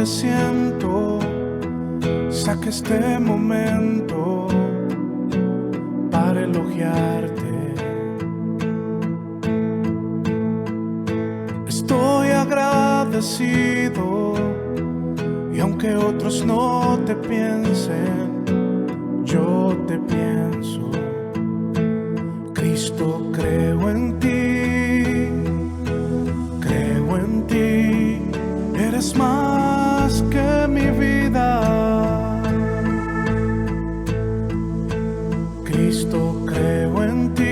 me siento, saque este momento para elogiarte. Estoy agradecido y aunque otros no te piensen, yo te pienso. Cristo, creo en ti, eres más que mi vida. Cristo, creo en ti,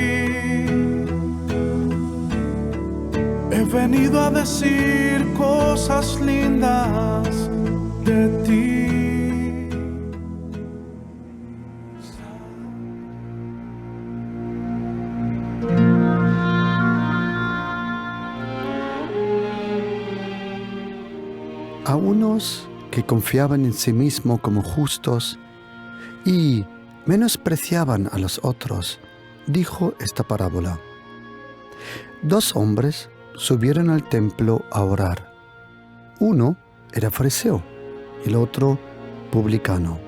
he venido a decir cosas lindas de ti. A unos que confiaban en sí mismos como justos y menospreciaban a los otros, dijo esta parábola. 2 hombres subieron al templo a orar. Uno era fariseo y el otro publicano.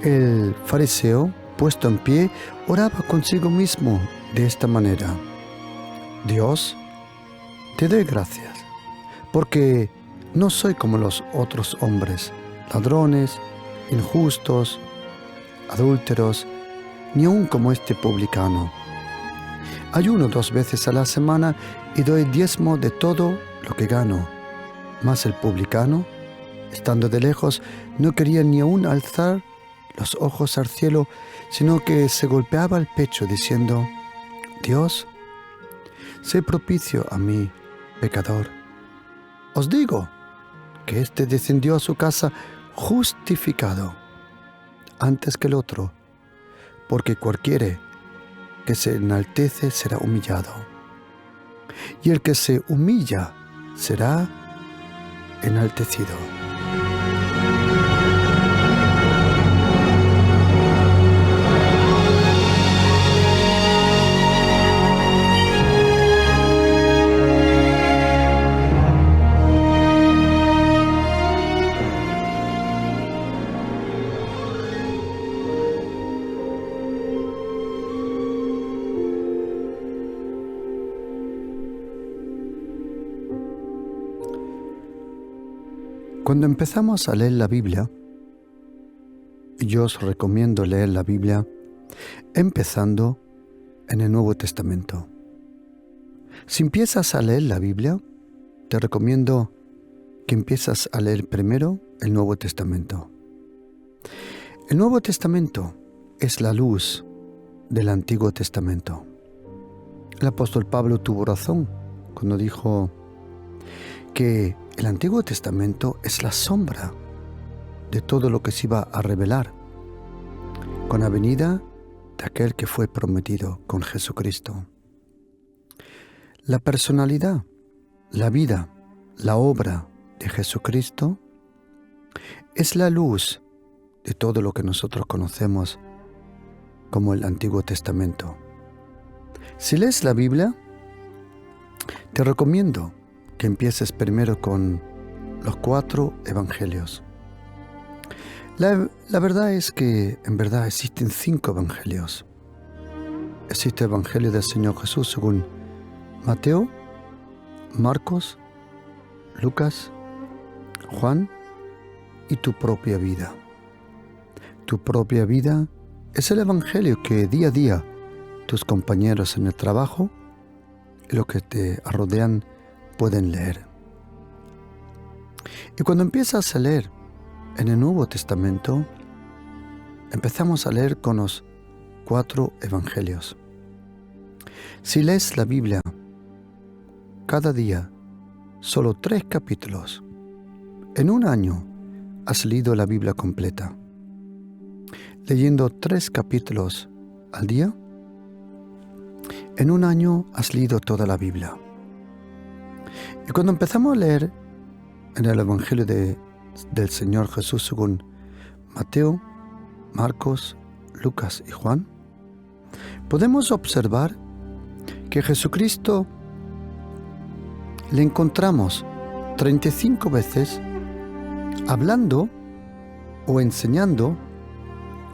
El fariseo, puesto en pie, oraba consigo mismo de esta manera: Dios, te doy gracias, porque no soy como los otros hombres, ladrones, injustos, adúlteros, ni aun como este publicano. Ayuno 2 veces a la semana y doy diezmo de todo lo que gano. Mas el publicano, estando de lejos, no quería ni aun alzar los ojos al cielo, sino que se golpeaba el pecho diciendo: Dios, sé propicio a mí, pecador. Os digo que éste descendió a su casa justificado antes que el otro, porque cualquiera que se enaltece será humillado, y el que se humilla será enaltecido. Cuando empezamos a leer la Biblia, yo os recomiendo leer la Biblia empezando en el Nuevo Testamento. Si empiezas a leer la Biblia, te recomiendo que empieces a leer primero el Nuevo Testamento. El Nuevo Testamento es la luz del Antiguo Testamento. El apóstol Pablo tuvo razón cuando dijo que el Antiguo Testamento es la sombra de todo lo que se iba a revelar con la venida de aquel que fue prometido, con Jesucristo. La personalidad, la vida, la obra de Jesucristo es la luz de todo lo que nosotros conocemos como el Antiguo Testamento. Si lees la Biblia, te recomiendo que empieces primero con los 4 evangelios. La verdad es que en verdad existen 5 evangelios. Existe el evangelio del Señor Jesús según Mateo, Marcos, Lucas, Juan y tu propia vida. Tu propia vida es el evangelio que día a día tus compañeros en el trabajo y los que te rodean pueden leer. Y cuando empiezas a leer en el Nuevo Testamento, empezamos a leer con los 4 evangelios. Si lees la Biblia cada día, solo 3 capítulos, en un año has leído la Biblia completa. Leyendo 3 capítulos al día, en un año has leído toda la Biblia. Y cuando empezamos a leer en el Evangelio del Señor Jesús según Mateo, Marcos, Lucas y Juan, podemos observar que Jesucristo le encontramos 35 veces hablando o enseñando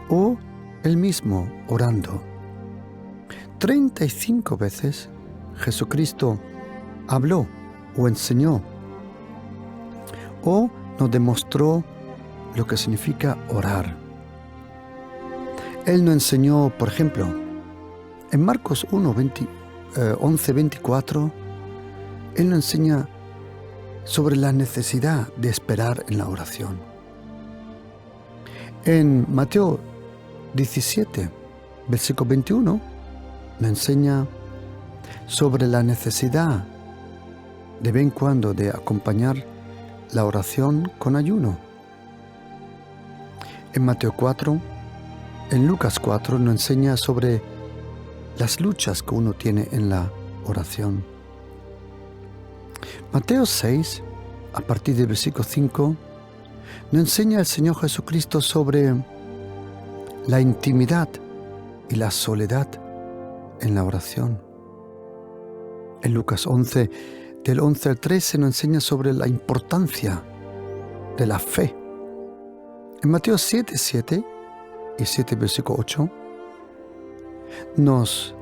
o él mismo orando. 35 veces Jesucristo habló o enseñó o nos demostró lo que significa orar. Él nos enseñó, por ejemplo, en Marcos 11:24, Él nos enseña sobre la necesidad de esperar en la oración. En Mateo 17, versículo 21, nos enseña sobre la necesidad de vez en cuando de acompañar la oración con ayuno. En Mateo 4, en Lucas 4 nos enseña sobre las luchas que uno tiene en la oración. Mateo 6, a partir del versículo 5, nos enseña el Señor Jesucristo sobre la intimidad y la soledad en la oración. En Lucas 11, del 11 al 13, nos enseña sobre la importancia de la fe. En Mateo 7 y 7, versículo 8, nos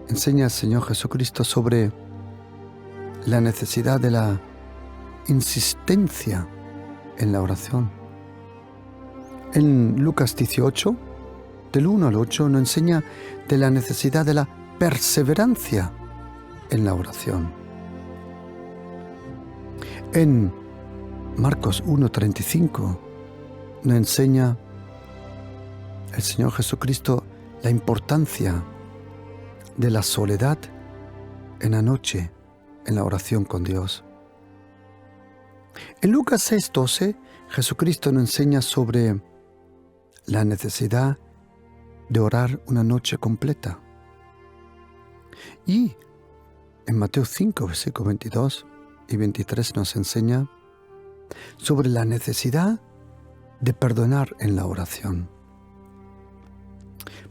enseña el Señor Jesucristo sobre la necesidad de la insistencia en la oración. En Lucas 18, del 1 al 8, nos enseña de la necesidad de la perseverancia en la oración. En Marcos 1:35 nos enseña el Señor Jesucristo la importancia de la soledad en la noche, en la oración con Dios. En Lucas 6:12, Jesucristo nos enseña sobre la necesidad de orar una noche completa. Y en Mateo 5, versículos 22 y 23 nos enseña sobre la necesidad de perdonar en la oración.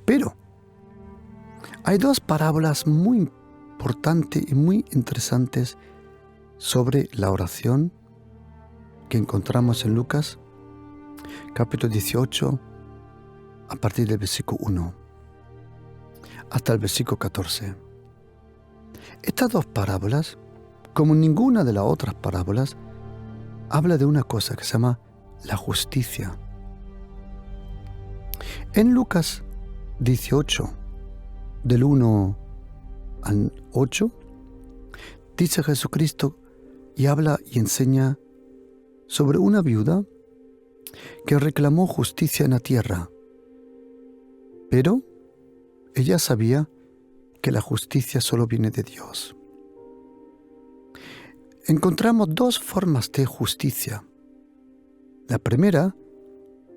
Pero hay dos parábolas muy importantes y muy interesantes sobre la oración que encontramos en Lucas, capítulo 18, a partir del versículo 1 hasta el versículo 14. Estas dos parábolas, como ninguna de las otras parábolas, habla de una cosa que se llama la justicia. En Lucas 18, del 1 al 8, dice Jesucristo y habla y enseña sobre una viuda que reclamó justicia en la tierra, pero ella sabía que la justicia solo viene de Dios. Encontramos dos formas de justicia. La primera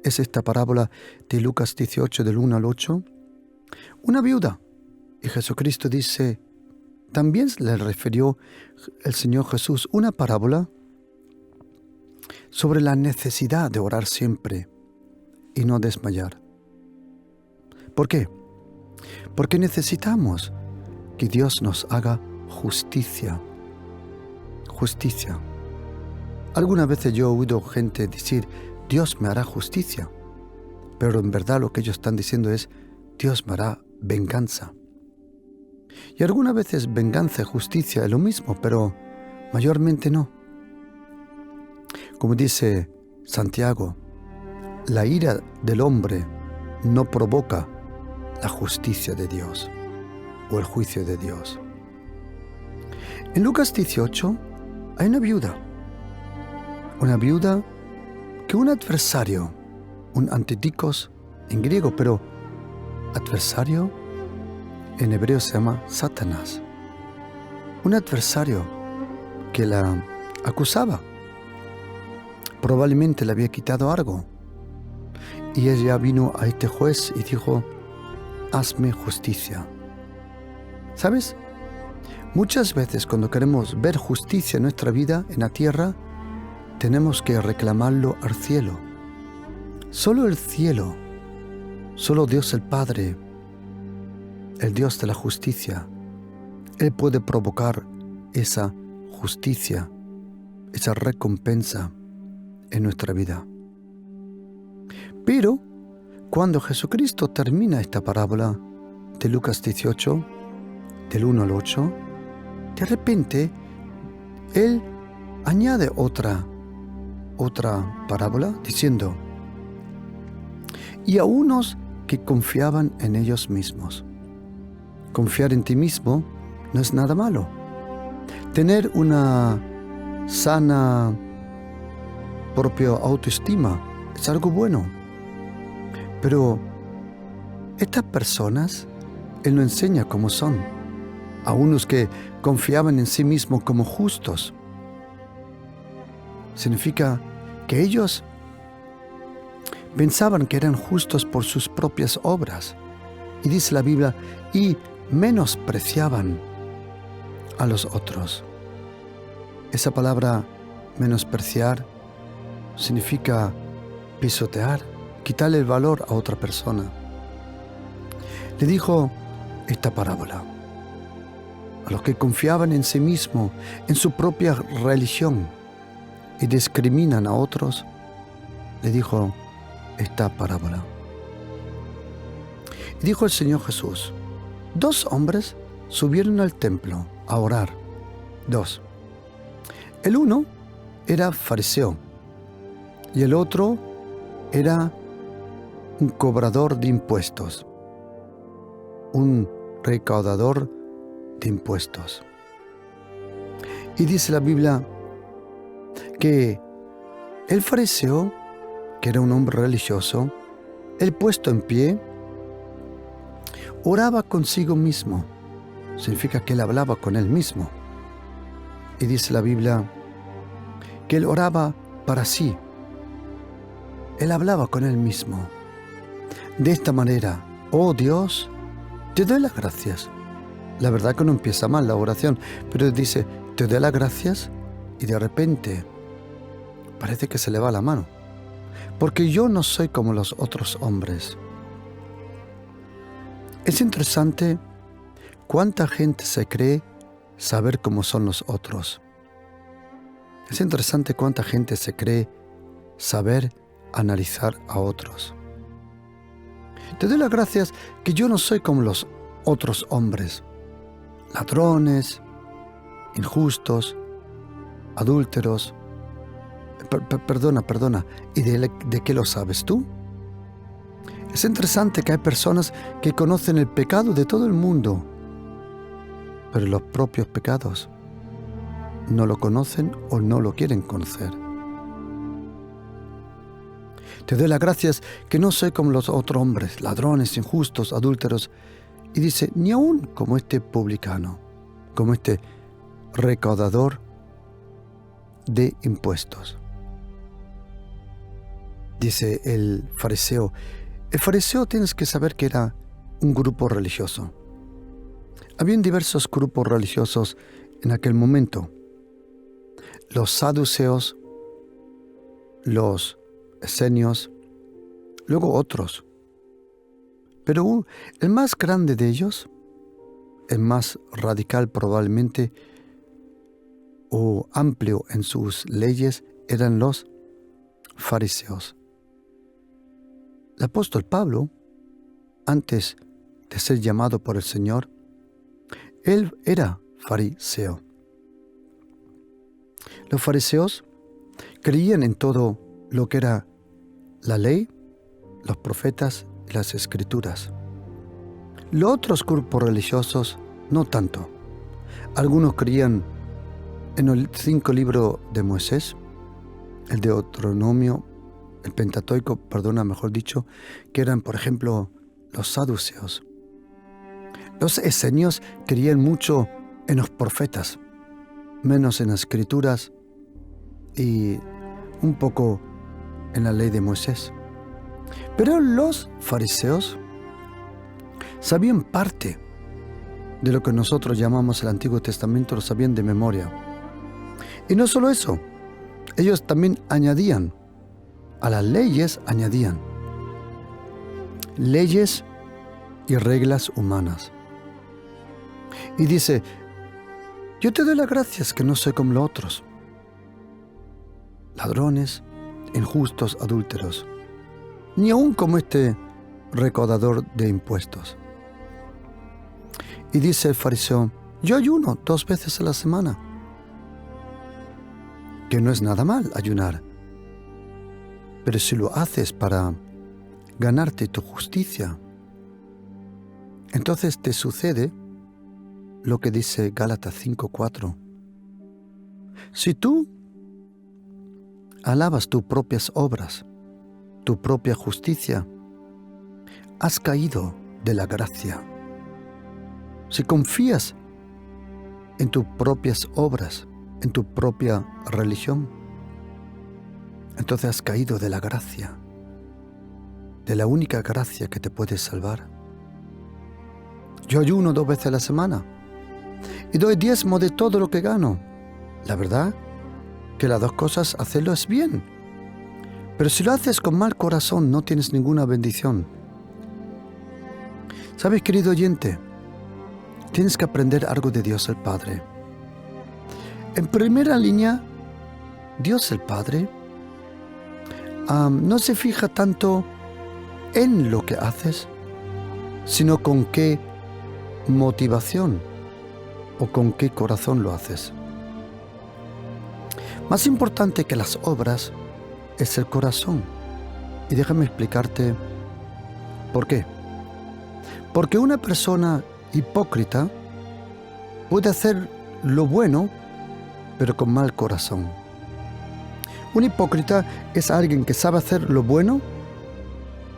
es esta parábola de Lucas 18, del 1 al 8. Una viuda. Y Jesucristo dice, también le refirió el Señor Jesús una parábola sobre la necesidad de orar siempre y no desmayar. ¿Por qué? Porque necesitamos que Dios nos haga justicia. Justicia. Algunas veces yo he oído gente decir, Dios me hará justicia. Pero en verdad lo que ellos están diciendo es, Dios me hará venganza. Y algunas veces venganza y justicia es lo mismo, pero mayormente no. Como dice Santiago, la ira del hombre no provoca la justicia de Dios o el juicio de Dios. En Lucas 18 hay una viuda que un adversario, un antidikos en griego, pero adversario en hebreo se llama Satanás. Un adversario que la acusaba. Probablemente le había quitado algo. Y ella vino a este juez y dijo, hazme justicia. ¿Sabes? Muchas veces cuando queremos ver justicia en nuestra vida, en la tierra, tenemos que reclamarlo al cielo. Solo el cielo, solo Dios el Padre, el Dios de la justicia, Él puede provocar esa justicia, esa recompensa, en nuestra vida. Pero cuando Jesucristo termina esta parábola de Lucas 18, del 1 al 8, de repente Él añade otra parábola diciendo: y a unos que confiaban en ellos mismos. Confiar en ti mismo no es nada malo. Tener una sana propia autoestima es algo bueno. Pero estas personas, Él nos enseña cómo son. A unos que confiaban en sí mismos como justos. Significa que ellos pensaban que eran justos por sus propias obras. Y dice la Biblia, y menospreciaban a los otros. Esa palabra menospreciar significa pisotear, quitarle el valor a otra persona. Le dijo esta parábola a los que confiaban en sí mismo, en su propia religión, y discriminan a otros. Le dijo esta parábola. Y dijo el Señor Jesús: 2 hombres subieron al templo a orar. 2. El uno era fariseo y el otro era un cobrador de impuestos, un recaudador de impuestos. Y dice la Biblia que el fariseo, que era un hombre religioso, él puesto en pie, oraba consigo mismo. Significa que él hablaba con él mismo. Y dice la Biblia que él oraba para sí. Él hablaba con él mismo. De esta manera: oh Dios, te doy las gracias. La verdad que no empieza mal la oración, pero dice, te doy las gracias, y de repente parece que se le va la mano. Porque yo no soy como los otros hombres. Es interesante cuánta gente se cree saber cómo son los otros. Es interesante cuánta gente se cree saber analizar a otros. Te doy las gracias que yo no soy como los otros hombres, ladrones, injustos, adúlteros. Perdona, ¿y de qué lo sabes tú? Es interesante que hay personas que conocen el pecado de todo el mundo, pero los propios pecados no lo conocen o no lo quieren conocer. Te doy las gracias que no soy como los otros hombres, ladrones, injustos, adúlteros. Y dice, ni aún como este publicano, como este recaudador de impuestos. Dice el fariseo. El fariseo, tienes que saber que era un grupo religioso. Habían diversos grupos religiosos en aquel momento. Los saduceos, los esenios, luego otros. Pero el más grande de ellos, el más radical probablemente, o amplio en sus leyes, eran los fariseos. El apóstol Pablo, antes de ser llamado por el Señor, él era fariseo. Los fariseos creían en todo lo que era la ley, los profetas y las escrituras. Los otros grupos religiosos no tanto. Algunos creían en los 5 libros de Moisés, el Deuteronomio, el Pentateuco, mejor dicho, que eran, por ejemplo, los saduceos. Los esenios creían mucho en los profetas, menos en las escrituras y un poco en la ley de Moisés. Pero los fariseos sabían parte de lo que nosotros llamamos el Antiguo Testamento, lo sabían de memoria. Y no solo eso, ellos también añadían, a las leyes añadían leyes y reglas humanas. Y dice, yo te doy las gracias que no soy como los otros, ladrones, injustos, adúlteros, ni aun como este recaudador de impuestos. Y dice el fariseo, yo ayuno 2 veces a la semana, que no es nada mal ayunar, pero si lo haces para ganarte tu justicia, entonces te sucede lo que dice Gálatas 5:4. Si tú alabas tus propias obras, tu propia justicia, has caído de la gracia. Si confías en tus propias obras, en tu propia religión, entonces has caído de la gracia, de la única gracia que te puede salvar. Yo ayuno 2 veces a la semana y doy diezmo de todo lo que gano. La verdad que las 2 cosas hacerlo es bien, pero si lo haces con mal corazón no tienes ninguna bendición. ¿Sabes, querido oyente? Tienes que aprender algo de Dios el Padre. En primera línea, Dios el Padre no se fija tanto en lo que haces, sino con qué motivación o con qué corazón lo haces. Más importante que las obras es el corazón. Y déjame explicarte por qué. Porque una persona hipócrita puede hacer lo bueno, pero con mal corazón. Un hipócrita es alguien que sabe hacer lo bueno,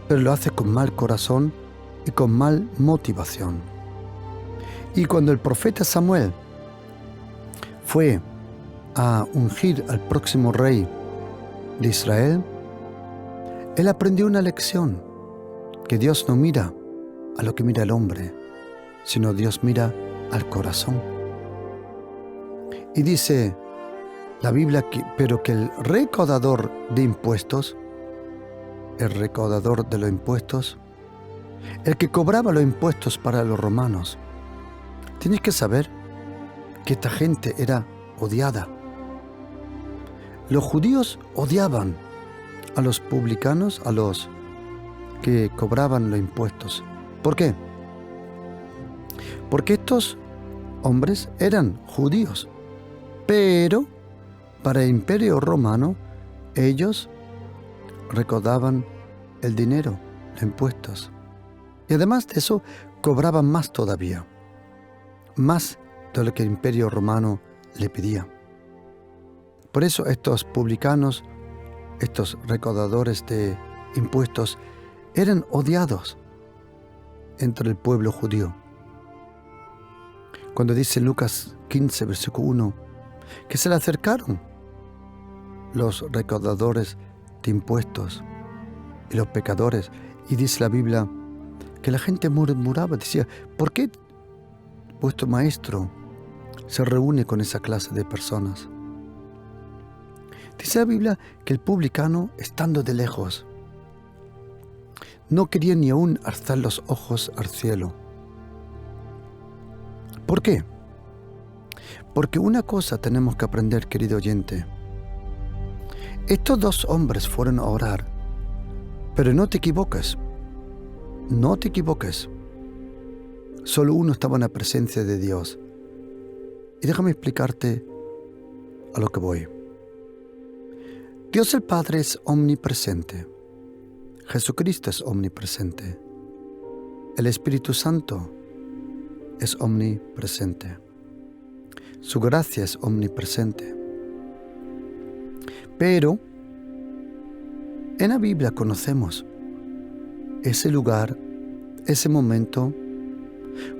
pero lo hace con mal corazón y con mal motivación. Y cuando el profeta Samuel fue a ungir al próximo rey de Israel, él aprendió una lección, que Dios no mira a lo que mira el hombre, sino Dios mira al corazón. Y dice la Biblia pero que el recaudador de impuestos, el recaudador de los impuestos, el que cobraba los impuestos para los romanos, tienes que saber que esta gente era odiada. Los judíos odiaban a los publicanos, a los que cobraban los impuestos. ¿Por qué? Porque estos hombres eran judíos, pero para el Imperio Romano ellos recaudaban el dinero, los impuestos. Y además de eso, cobraban más todavía, más de lo que el Imperio Romano le pedía. Por eso estos publicanos, estos recaudadores de impuestos, eran odiados entre el pueblo judío. Cuando dice Lucas 15, versículo 1, que se le acercaron los recaudadores de impuestos y los pecadores, y dice la Biblia que la gente murmuraba, decía, ¿por qué vuestro maestro se reúne con esa clase de personas? Dice la Biblia que el publicano, estando de lejos, no quería ni aún alzar los ojos al cielo. ¿Por qué? Porque una cosa tenemos que aprender, querido oyente. Estos 2 hombres fueron a orar, pero no te equivoques. No te equivoques. Solo uno estaba en la presencia de Dios. Y déjame explicarte a lo que voy. Dios el Padre es omnipresente. Jesucristo es omnipresente. El Espíritu Santo es omnipresente. Su gracia es omnipresente. Pero en la Biblia conocemos ese lugar, ese momento,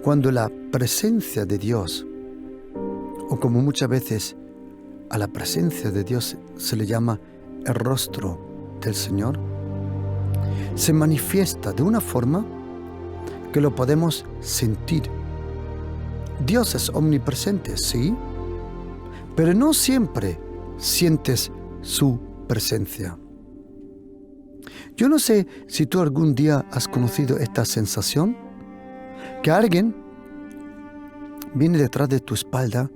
cuando la presencia de Dios, o como muchas veces a la presencia de Dios se le llama el rostro del Señor, se manifiesta de una forma que lo podemos sentir. Dios es omnipresente, sí, pero no siempre sientes su presencia. Yo no sé si tú algún día has conocido esta sensación, que alguien viene detrás de tu espalda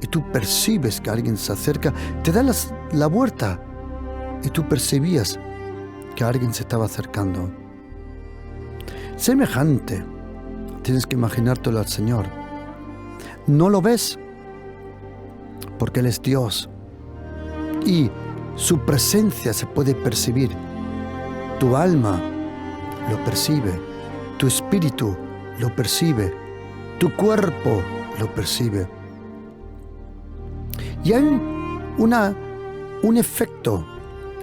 y tú percibes que alguien se acerca, te da la vuelta y tú percibías que alguien se estaba acercando. Semejante, tienes que imaginártelo al Señor. No lo ves porque Él es Dios y su presencia se puede percibir. Tu alma lo percibe, tu espíritu lo percibe, tu cuerpo lo percibe. Y hay un efecto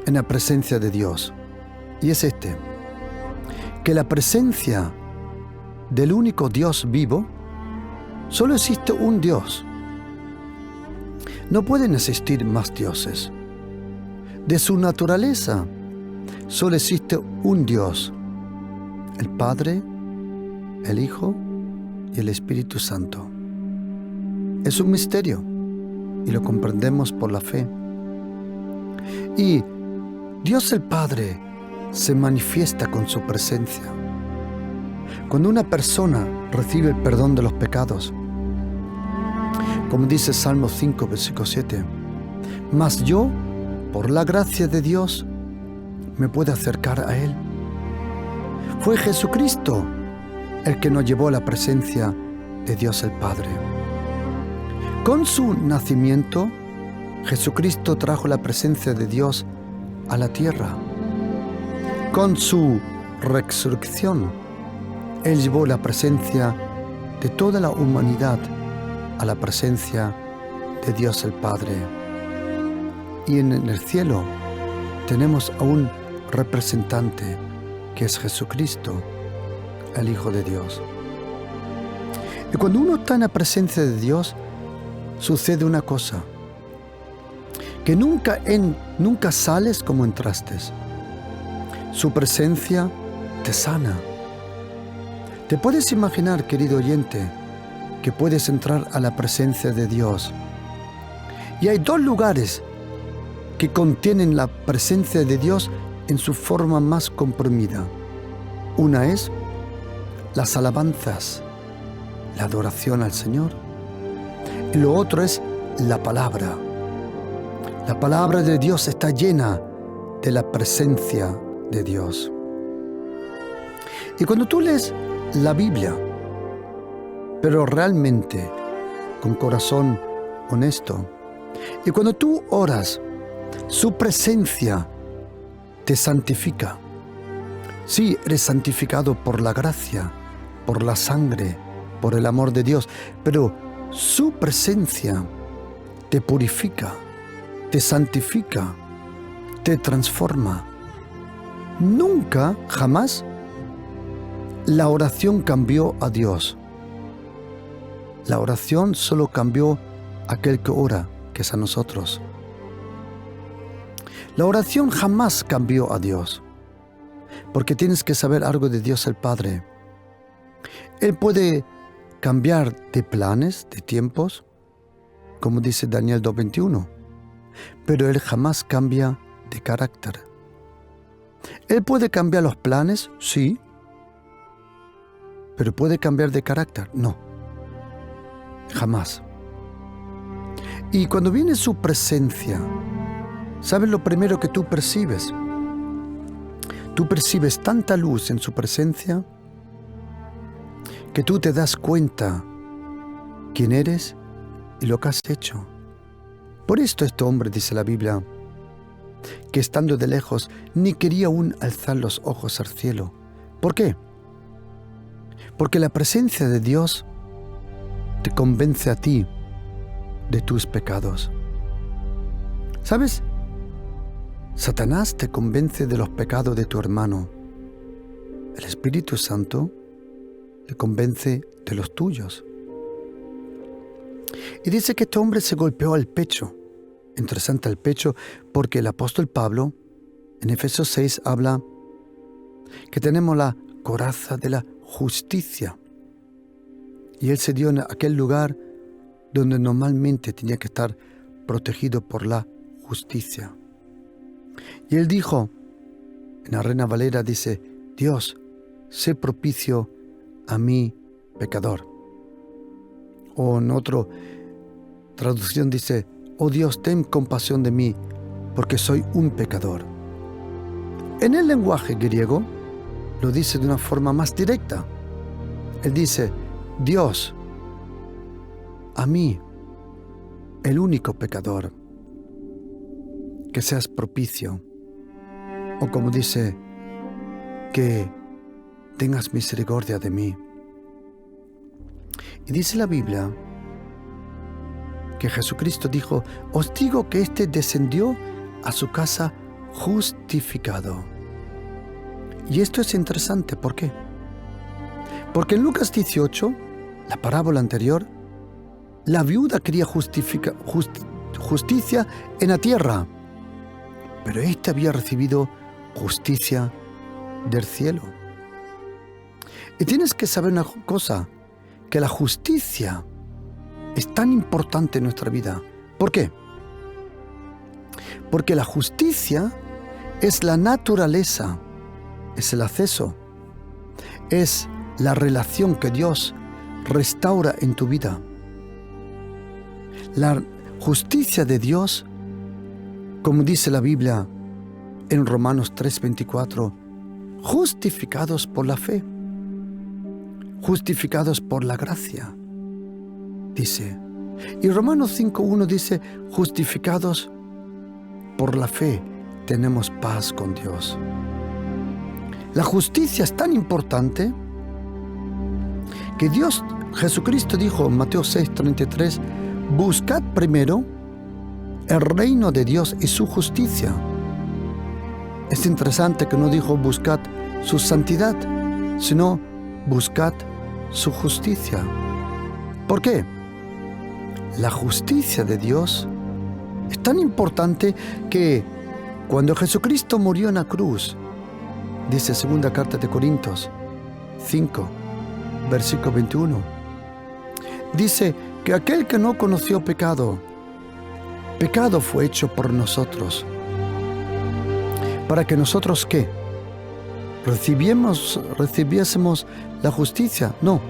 en la presencia de Dios, y es este: que la presencia del único Dios vivo, solo existe un Dios. No pueden existir más dioses. De su naturaleza, solo existe un Dios: el Padre, el Hijo y el Espíritu Santo. Es un misterio y lo comprendemos por la fe. Y Dios el Padre se manifiesta con su presencia. Cuando una persona recibe el perdón de los pecados, como dice Salmo 5, versículo 7, mas yo, por la gracia de Dios, me puedo acercar a Él. Fue Jesucristo el que nos llevó a la presencia de Dios el Padre. Con su nacimiento, Jesucristo trajo la presencia de Dios a la tierra. Con su resurrección, Él llevó la presencia de toda la humanidad a la presencia de Dios el Padre. Y en el cielo tenemos a un representante que es Jesucristo, el Hijo de Dios. Y cuando uno está en la presencia de Dios, sucede una cosa: que nunca sales como entraste. Su presencia te sana. ¿Te puedes imaginar, querido oyente, que puedes entrar a la presencia de Dios? Y hay dos lugares que contienen la presencia de Dios en su forma más comprimida. Una es las alabanzas, la adoración al Señor. Y lo otro es la palabra. La palabra de Dios está llena de la presencia de Dios. Y cuando tú lees la Biblia, pero realmente con corazón honesto, y cuando tú oras, su presencia te santifica. Sí, eres santificado por la gracia, por la sangre, por el amor de Dios, pero su presencia te purifica, te santifica, te transforma. Nunca, jamás, la oración cambió a Dios. La oración solo cambió a aquel que ora, que es a nosotros. La oración jamás cambió a Dios, porque tienes que saber algo de Dios el Padre. Él puede cambiar de planes, de tiempos, como dice Daniel 2:21, pero Él jamás cambia de carácter. Él puede cambiar los planes, sí, pero ¿puede cambiar de carácter? No, jamás. Y cuando viene su presencia, ¿sabes lo primero que tú percibes? Tú percibes tanta luz en su presencia que tú te das cuenta quién eres y lo que has hecho. Por esto este hombre, dice la Biblia, que estando de lejos ni quería aún alzar los ojos al cielo. ¿Por qué? Porque la presencia de Dios te convence a ti de tus pecados. ¿Sabes? Satanás te convence de los pecados de tu hermano. El Espíritu Santo te convence de los tuyos. Y dice que este hombre se golpeó al pecho. Interesante, el pecho, porque el apóstol Pablo en Efesios 6 habla que tenemos la coraza de la justicia. Y él se dio en aquel lugar donde normalmente tenía que estar protegido por la justicia. Y él dijo, en la Reina Valera dice, Dios, sé propicio a mi pecador. O en otra traducción dice, oh Dios, ten compasión de mí, porque soy un pecador. En el lenguaje griego lo dice de una forma más directa. Él dice, Dios, a mí, el único pecador, que seas propicio. O como dice, que tengas misericordia de mí. Y dice la Biblia que Jesucristo dijo, os digo que éste descendió a su casa justificado. Y esto es interesante, ¿por qué? Porque en Lucas 18, la parábola anterior, la viuda quería justicia en la tierra, pero éste había recibido justicia del cielo. Y tienes que saber una cosa, que la justicia es tan importante en nuestra vida. ¿Por qué? Porque la justicia es la naturaleza, es el acceso, es la relación que Dios restaura en tu vida. La justicia de Dios, como dice la Biblia en Romanos 3:24, justificados por la fe, justificados por la gracia, dice. Y Romanos 5:1 dice, justificados por la fe, tenemos paz con Dios. La justicia es tan importante que Jesucristo dijo en Mateo 6:33, buscad primero el reino de Dios y su justicia. Es interesante que no dijo buscad su santidad, sino buscad su justicia. ¿Por qué? La justicia de Dios es tan importante que cuando Jesucristo murió en la cruz, dice segunda carta de Corintios 5, versículo 21, dice que aquel que no conoció pecado, pecado fue hecho por nosotros, para que nosotros ¿qué? Recibiésemos la justicia, no,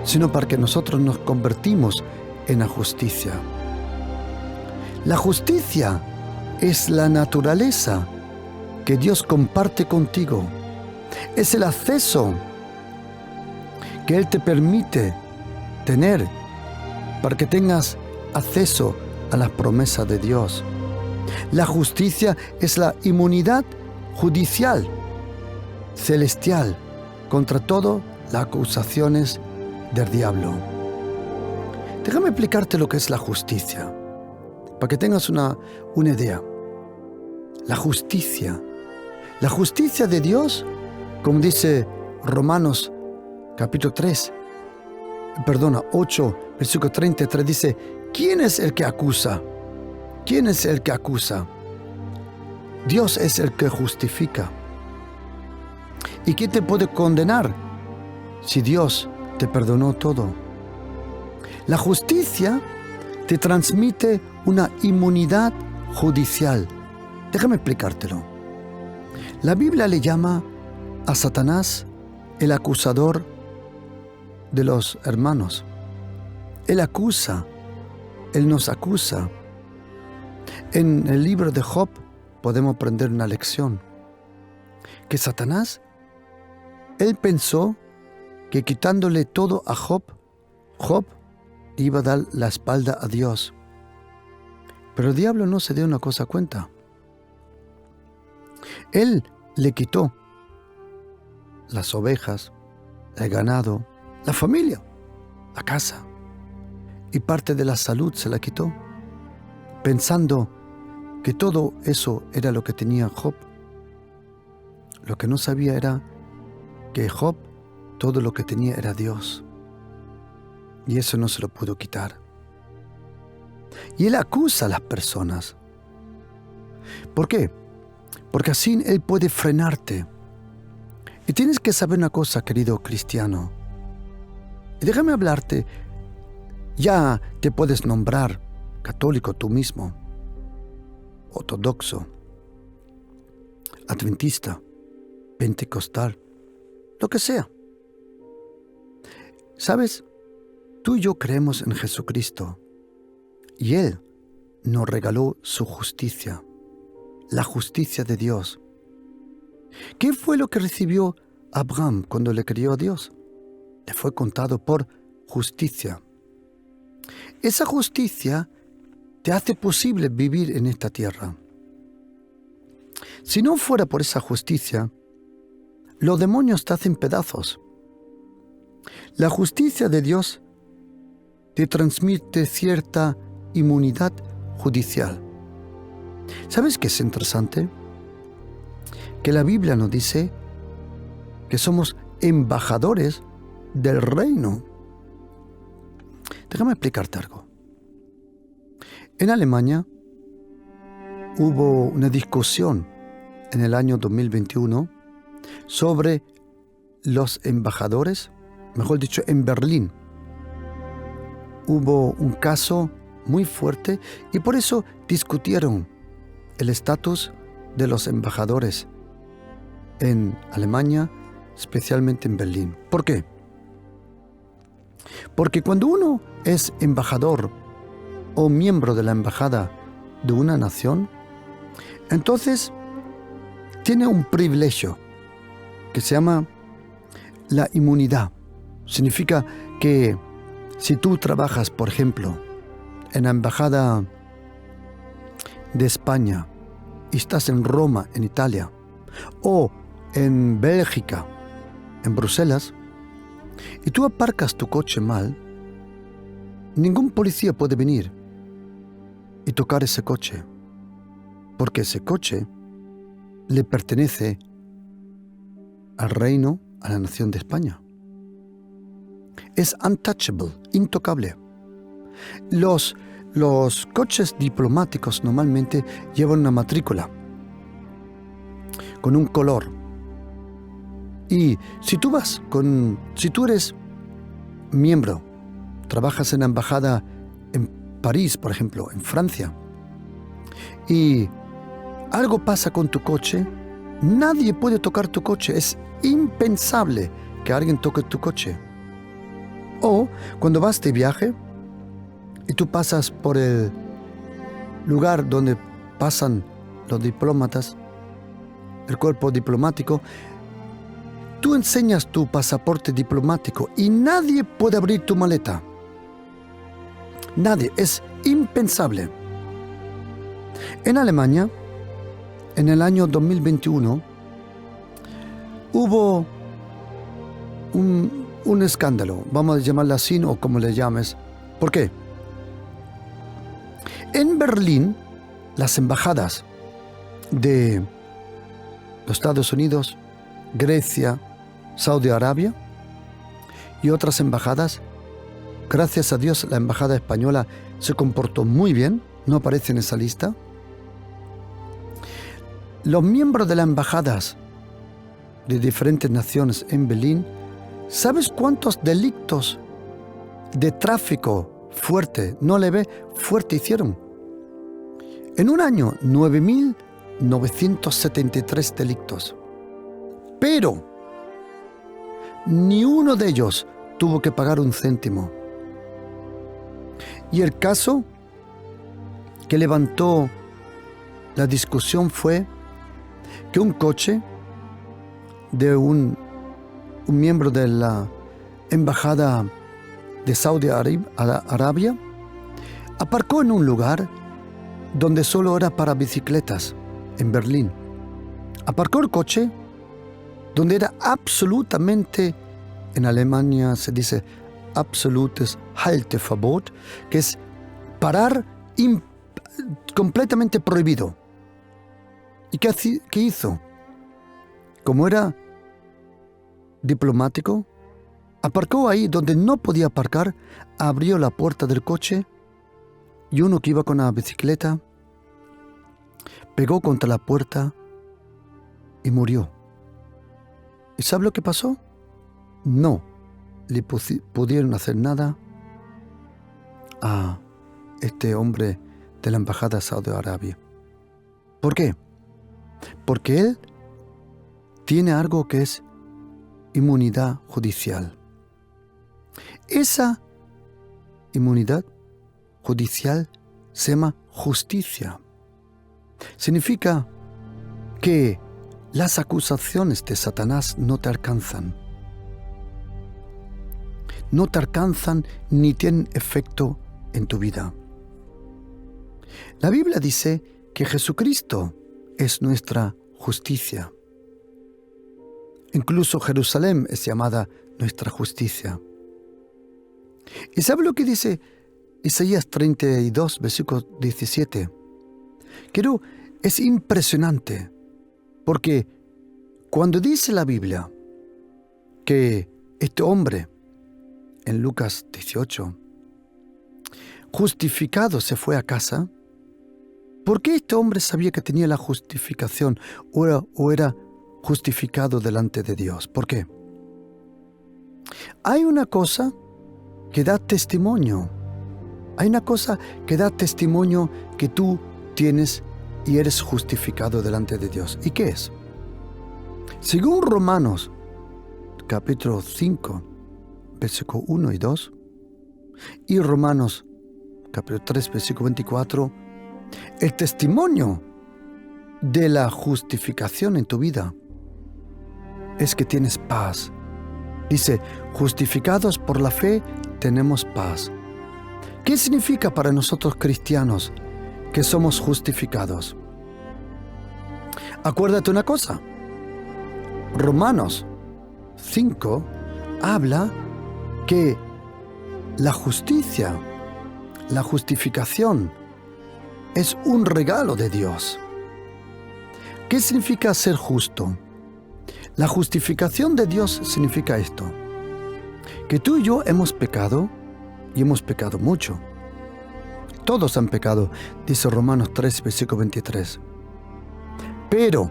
sino para que nosotros nos convertimos en la justicia. La justicia es la naturaleza que Dios comparte contigo. Es el acceso que Él te permite tener para que tengas acceso a las promesas de Dios. La justicia es la inmunidad judicial, celestial, contra todas las acusaciones del diablo. Déjame explicarte lo que es la justicia, para que tengas una idea. La justicia de Dios, como dice Romanos capítulo 8, versículo 33, dice, ¿quién es el que acusa? ¿Quién es el que acusa? Dios es el que justifica. ¿Y quién te puede condenar si Dios te perdonó todo? La justicia te transmite una inmunidad judicial. Déjame explicártelo. La Biblia le llama a Satanás el acusador de los hermanos. Él acusa, Él nos acusa. En el libro de Job podemos aprender una lección. Que Satanás, él pensó que quitándole todo a Job iba a dar la espalda a Dios. Pero el diablo no se dio una cosa cuenta. Él le quitó las ovejas, el ganado, la familia, la casa, y parte de la salud se la quitó, pensando que todo eso era lo que tenía Job. Lo que no sabía era que Job, todo lo que tenía era Dios, y eso no se lo pudo quitar. Y él acusa a las personas. ¿Por qué? Porque así él puede frenarte. Y tienes que saber una cosa, querido cristiano. Y déjame hablarte. Ya te puedes nombrar católico tú mismo, ortodoxo, adventista, pentecostal, lo que sea. ¿Sabes? Tú y yo creemos en Jesucristo. Y Él nos regaló su justicia, la justicia de Dios. ¿Qué fue lo que recibió Abraham cuando le creyó a Dios? Le fue contado por justicia. Esa justicia te hace posible vivir en esta tierra. Si no fuera por esa justicia, los demonios te hacen pedazos. La justicia de Dios te transmite cierta inmunidad judicial. ¿Sabes qué es interesante? Que la Biblia nos dice que somos embajadores del reino. Déjame explicarte algo. En Alemania hubo una discusión en el año 2021 sobre los embajadores, mejor dicho, en Berlín. Hubo un caso muy fuerte y por eso discutieron el estatus de los embajadores en Alemania, especialmente en Berlín. ¿Por qué? Porque cuando uno es embajador o miembro de la embajada de una nación, entonces tiene un privilegio que se llama la inmunidad. Significa que si tú trabajas, por ejemplo, en la embajada de España y estás en Roma, en Italia, o en Bélgica, en Bruselas, y tú aparcas tu coche mal, ningún policía puede venir y tocar ese coche, porque ese coche le pertenece al reino, a la nación de España. Es untouchable, intocable. Los coches diplomáticos normalmente llevan una matrícula con un color. Y si tú eres miembro, trabajas en la embajada en París, por ejemplo, en Francia, y algo pasa con tu coche, nadie puede tocar tu coche. Es impensable que alguien toque tu coche. O cuando vas de viaje y tú pasas por el lugar donde pasan los diplomatas, el cuerpo diplomático, tú enseñas tu pasaporte diplomático y nadie puede abrir tu maleta. Nadie, es impensable. En Alemania, en el año 2021, hubo un escándalo, vamos a llamarlo así o como le llames. ¿Por qué? En Berlín, las embajadas de los Estados Unidos, Grecia, Saudi Arabia y otras embajadas, gracias a Dios la embajada española se comportó muy bien, no aparece en esa lista. Los miembros de las embajadas de diferentes naciones en Berlín, ¿sabes cuántos delitos de tráfico fuerte, no leve, fuerte hicieron? En un año, 9.973 delitos. Pero ni uno de ellos tuvo que pagar un céntimo. Y el caso que levantó la discusión fue que un coche de un miembro de la embajada de Saudi Arabia aparcó en un lugar donde solo era para bicicletas, en Berlín. Aparcó el coche donde era absolutamente, en Alemania se dice absolutes Halteverbot, que es parar completamente prohibido. ¿Y qué hizo? Como era diplomático, aparcó ahí donde no podía aparcar, abrió la puerta del coche y uno que iba con la bicicleta pegó contra la puerta y murió. ¿Y sabe lo que pasó? No le pudieron hacer nada a este hombre de la embajada de Saudi Arabia. ¿Por qué? Porque él tiene algo que es inmunidad judicial. Esa inmunidad judicial se llama justicia. Significa que las acusaciones de Satanás no te alcanzan. No te alcanzan ni tienen efecto en tu vida. La Biblia dice que Jesucristo es nuestra justicia. Incluso Jerusalén es llamada nuestra justicia. ¿Y sabe lo que dice Isaías 32, versículo 17? Pero es impresionante, porque cuando dice la Biblia que este hombre, en Lucas 18, justificado se fue a casa, ¿por qué este hombre sabía que tenía la justificación o era justificado delante de Dios? ¿Por qué? Hay una cosa que da testimonio. Hay una cosa que da testimonio que tú tienes y eres justificado delante de Dios. ¿Y qué es? Según Romanos, capítulo 5, versículo 1 y 2, y Romanos, capítulo 3, versículo 24, el testimonio de la justificación en tu vida es que tienes paz. Dice, justificados por la fe, tenemos paz. ¿Qué significa para nosotros cristianos que somos justificados? Acuérdate una cosa. Romanos 5 habla que la justicia, la justificación, es un regalo de Dios. ¿Qué significa ser justo? La justificación de Dios significa esto, que tú y yo hemos pecado, y hemos pecado mucho. Todos han pecado, dice Romanos 3, versículo 23. Pero,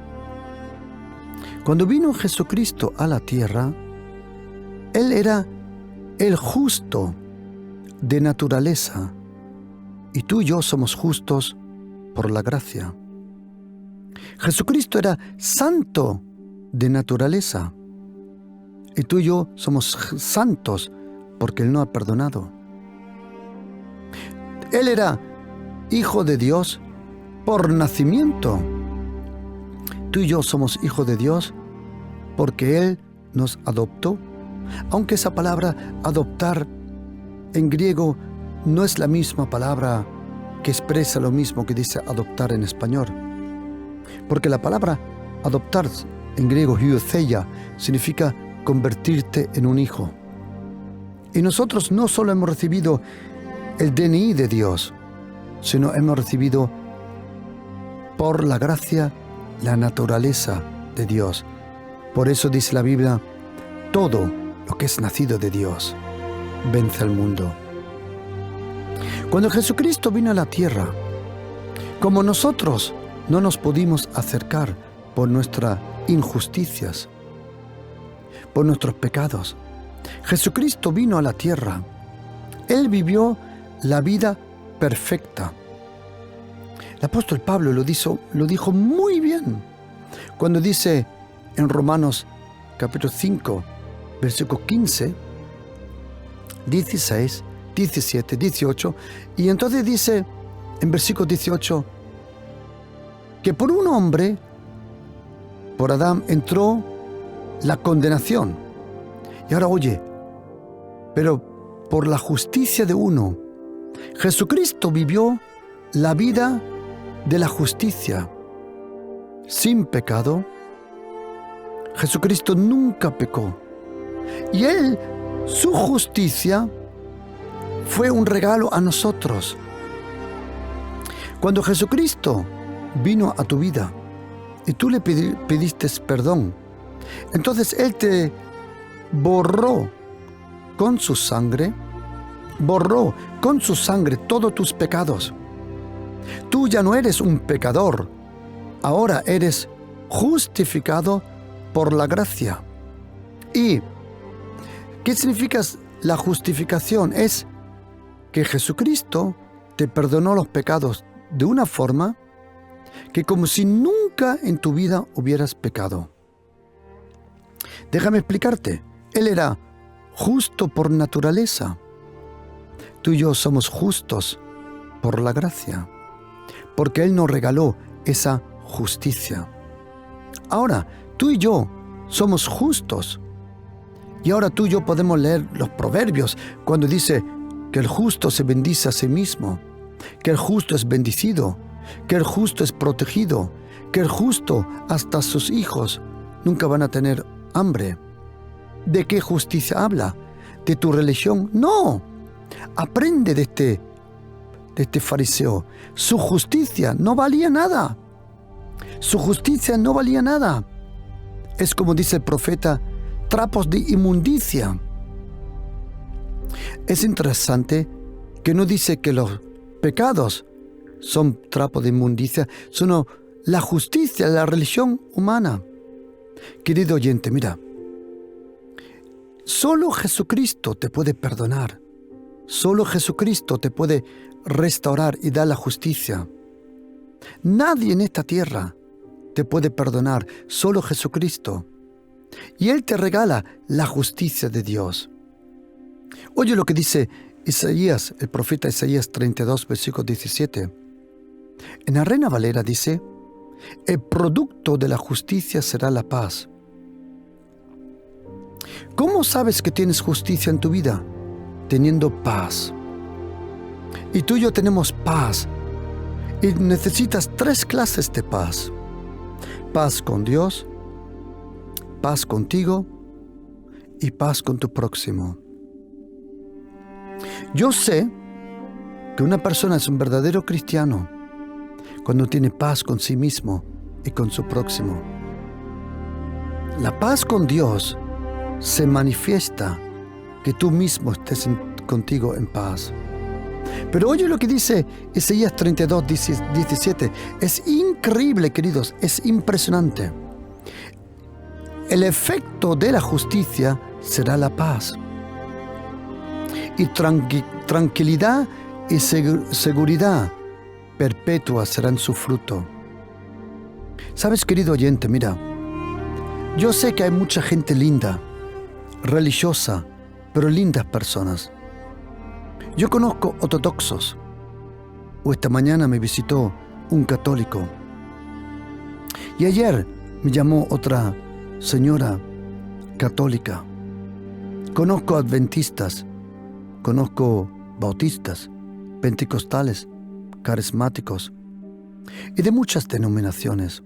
cuando vino Jesucristo a la tierra, Él era el justo de naturaleza, y tú y yo somos justos por la gracia. Jesucristo era santo de naturaleza, y tú y yo somos santos porque Él nos ha perdonado. Él era hijo de Dios por nacimiento. Tú y yo somos hijos de Dios porque Él nos adoptó. Aunque esa palabra adoptar en griego no es la misma palabra que expresa lo mismo que dice adoptar en español. Porque la palabra adoptar en griego, huiotheia, significa convertirte en un hijo. Y nosotros no solo hemos recibido el DNI de Dios, sino hemos recibido por la gracia la naturaleza de Dios. Por eso dice la Biblia, todo lo que es nacido de Dios vence al mundo. Cuando Jesucristo vino a la tierra, como nosotros no nos pudimos acercar por nuestras injusticias, por nuestros pecados, Jesucristo vino a la tierra. Él vivió la vida perfecta. El apóstol Pablo lo dijo muy bien cuando dice en Romanos capítulo 5, versículo 15, 16, 17, 18, y entonces dice en versículo 18 que por un hombre, por Adán, entró la condenación. Y ahora oye, pero por la justicia de uno, Jesucristo vivió la vida de la justicia, sin pecado. Jesucristo nunca pecó. Y Él, su justicia, fue un regalo a nosotros. Cuando Jesucristo vino a tu vida y tú le pediste perdón, entonces Él te borró con su sangre todos tus pecados. Tú ya no eres un pecador, ahora eres justificado por la gracia. ¿Y qué significa la justificación? Es que Jesucristo te perdonó los pecados de una forma que como si nunca en tu vida hubieras pecado. Déjame explicarte. Él era justo por naturaleza. Tú y yo somos justos por la gracia, porque Él nos regaló esa justicia. Ahora, tú y yo somos justos. Y ahora tú y yo podemos leer los proverbios cuando dice que el justo se bendice a sí mismo, que el justo es bendecido, que el justo es protegido, que el justo hasta sus hijos nunca van a tener hambre. ¿De qué justicia habla? ¿De tu religión? No. Aprende de este fariseo. Su justicia no valía nada. Su justicia no valía nada. Es como dice el profeta, trapos de inmundicia. Es interesante que no dice que los pecados son trapos de inmundicia, sino la justicia, la religión humana. Querido oyente, mira, solo Jesucristo te puede perdonar. Solo Jesucristo te puede restaurar y dar la justicia. Nadie en esta tierra te puede perdonar, solo Jesucristo. Y Él te regala la justicia de Dios. Oye lo que dice Isaías, el profeta Isaías 32, versículo 17. En la Reina Valera dice, el producto de la justicia será la paz. ¿Cómo sabes que tienes justicia en tu vida? Teniendo paz. Y tú y yo tenemos paz. Y necesitas 3 clases de paz. Paz con Dios, paz contigo y paz con tu próximo. Yo sé que una persona es un verdadero cristiano cuando tiene paz con sí mismo y con su próximo. La paz con Dios se manifiesta que tú mismo estés contigo en paz. Pero oye lo que dice Isaías 32, 17. Es increíble, queridos, es impresionante. El efecto de la justicia será la paz. Y tranquilidad y seguridad perpetua serán su fruto. ¿Sabes, querido oyente? Mira, yo sé que hay mucha gente linda, religiosa, pero lindas personas. Yo conozco ortodoxos. O esta mañana me visitó un católico. Y ayer me llamó otra señora católica. Conozco adventistas, conozco bautistas, pentecostales, carismáticos y de muchas denominaciones.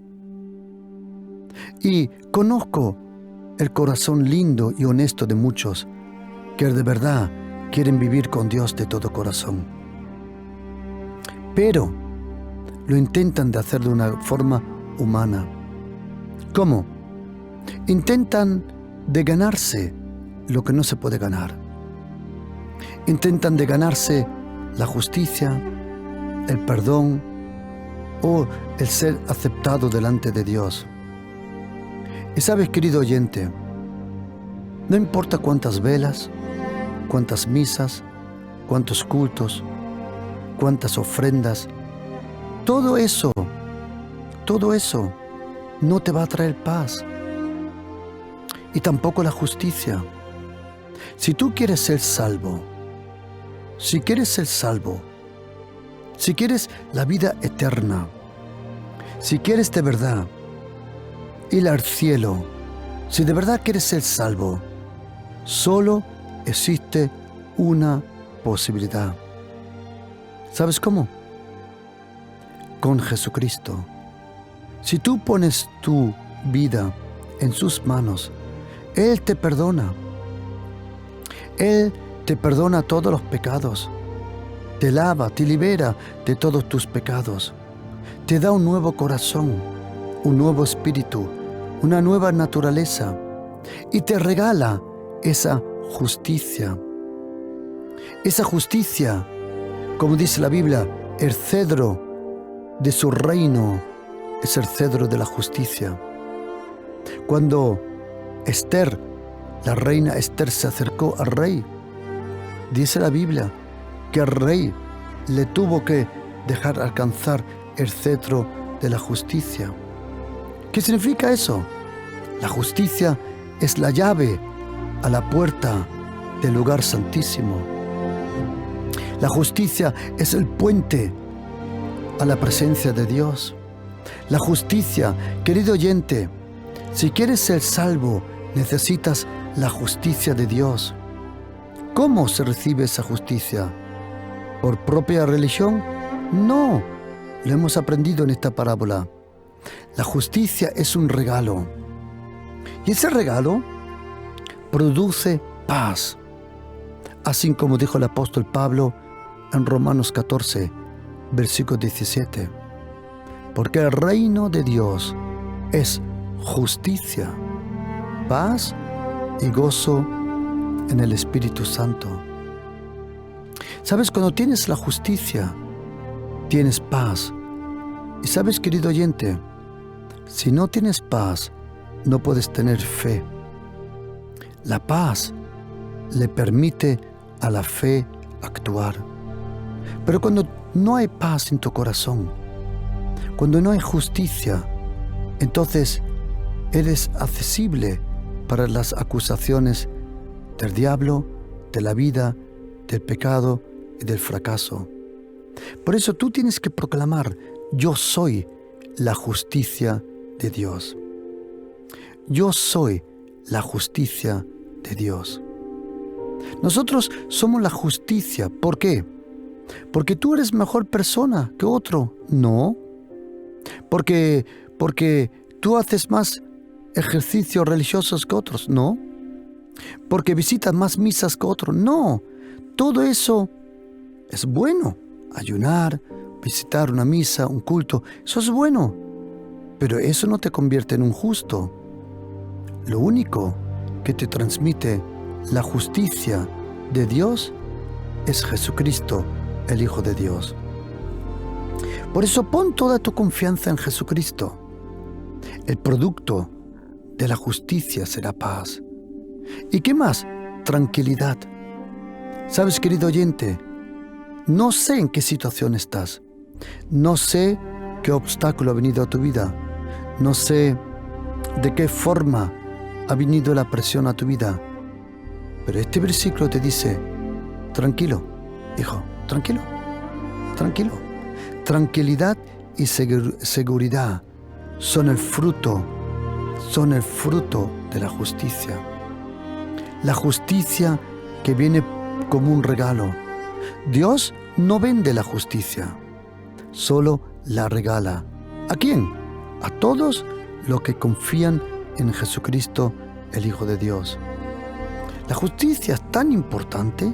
Y conozco el corazón lindo y honesto de muchos que de verdad quieren vivir con Dios de todo corazón. Pero lo intentan de hacer de una forma humana. ¿Cómo? Intentan de ganarse lo que no se puede ganar. Intentan de ganarse la justicia, el perdón o el ser aceptado delante de Dios. Y sabes, querido oyente, no importa cuántas velas, cuántas misas, cuántos cultos, cuántas ofrendas, todo eso no te va a traer paz. Y tampoco la justicia. Si tú quieres ser salvo, si quieres la vida eterna, si quieres de verdad ir al cielo, si de verdad quieres ser salvo, solo existe una posibilidad. ¿Sabes cómo? Con Jesucristo. Si tú pones tu vida en sus manos, Él te perdona. Él te perdona todos los pecados. Te lava, te libera de todos tus pecados. Te da un nuevo corazón, un nuevo espíritu, una nueva naturaleza. Y te regala esa justicia. Esa justicia, como dice la Biblia, el cedro de su reino es el cedro de la justicia. Cuando Esther, la reina Esther, se acercó al rey, dice la Biblia que el rey le tuvo que dejar alcanzar el cetro de la justicia. ¿Qué significa eso? La justicia es la llave a la puerta del lugar santísimo. La justicia es el puente a la presencia de Dios. La justicia, querido oyente, Si quieres ser salvo, necesitas la justicia de Dios. ¿Cómo se recibe esa justicia? ¿Por propia religión? No, lo hemos aprendido en esta parábola. La justicia es un regalo. Y ese regalo produce paz. Así como dijo el apóstol Pablo en Romanos 14, versículo 17. Porque el reino de Dios es justicia, paz y gozo en el Espíritu Santo. ¿Sabes? Cuando tienes la justicia, tienes paz. Y sabes, querido oyente, si no tienes paz, no puedes tener fe. La paz le permite a la fe actuar. Pero cuando no hay paz en tu corazón, cuando no hay justicia, entonces eres accesible para las acusaciones del diablo, de la vida, del pecado y del fracaso. Por eso tú tienes que proclamar: yo soy la justicia de Dios. Yo soy la justicia de Dios. Nosotros somos la justicia. ¿Por qué? ¿Porque tú eres mejor persona que otro? No. ¿Porque tú haces más ejercicios religiosos que otros? No. ¿Porque visitas más misas que otros? No. Todo eso es bueno. Ayunar, visitar una misa, un culto, eso es bueno. Pero eso no te convierte en un justo. Lo único que te transmite la justicia de Dios es Jesucristo, el Hijo de Dios. Por eso pon toda tu confianza en Jesucristo. El producto de la justicia será paz. ¿Y qué más? Tranquilidad. ¿Sabes, querido oyente? No sé en qué situación estás. No sé qué obstáculo ha venido a tu vida. No sé de qué forma ha venido la presión a tu vida. Pero este versículo te dice: tranquilo, hijo, tranquilo, tranquilo. Tranquilidad y seguridad son el fruto de la justicia. La justicia que viene como un regalo. Dios no vende la justicia, solo la regala. ¿A quién? A todos los que confían en Jesucristo, el Hijo de Dios. La justicia es tan importante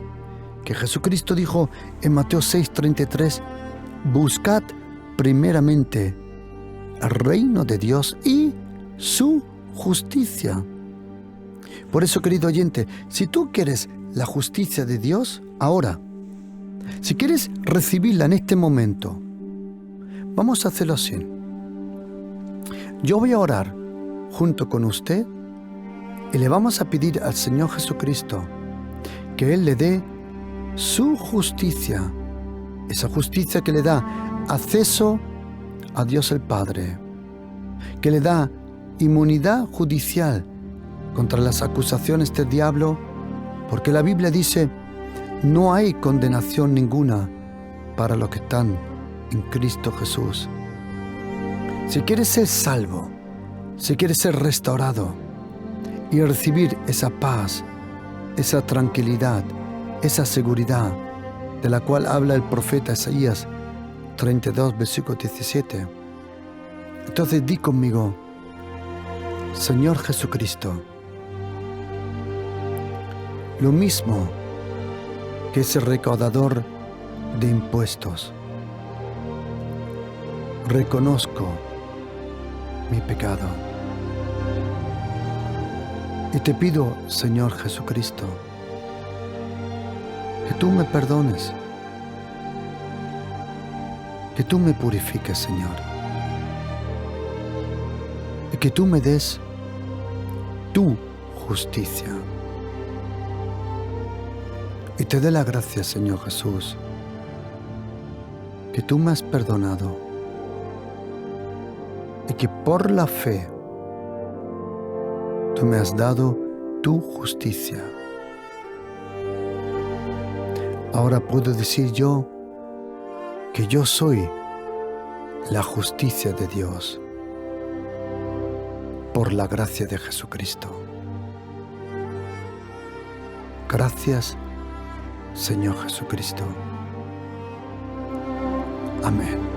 que Jesucristo dijo en Mateo 6:33: buscad primeramente el reino de Dios y su justicia. Por eso, querido oyente, si tú quieres la justicia de Dios ahora, si quieres recibirla en este momento, vamos a hacerlo así. Yo voy a orar junto con usted y le vamos a pedir al Señor Jesucristo que Él le dé su justicia, esa justicia que le da acceso a Dios el Padre, que le da inmunidad judicial contra las acusaciones del diablo, porque la Biblia dice: no hay condenación ninguna para los que están en Cristo Jesús. Si quieres ser salvo, si quieres ser restaurado y recibir esa paz, esa tranquilidad, esa seguridad de la cual habla el profeta Isaías 32, versículo 17, entonces di conmigo: Señor Jesucristo, lo mismo que ese recaudador de impuestos, reconozco mi pecado. Y te pido, Señor Jesucristo, que tú me perdones, que tú me purifiques, Señor, y que tú me des tu justicia. Y te dé la gracia, Señor Jesús, que tú me has perdonado y que por la fe tú me has dado tu justicia. Ahora puedo decir yo que yo soy la justicia de Dios. por la gracia de Jesucristo. Gracias, Señor Jesucristo. Amén.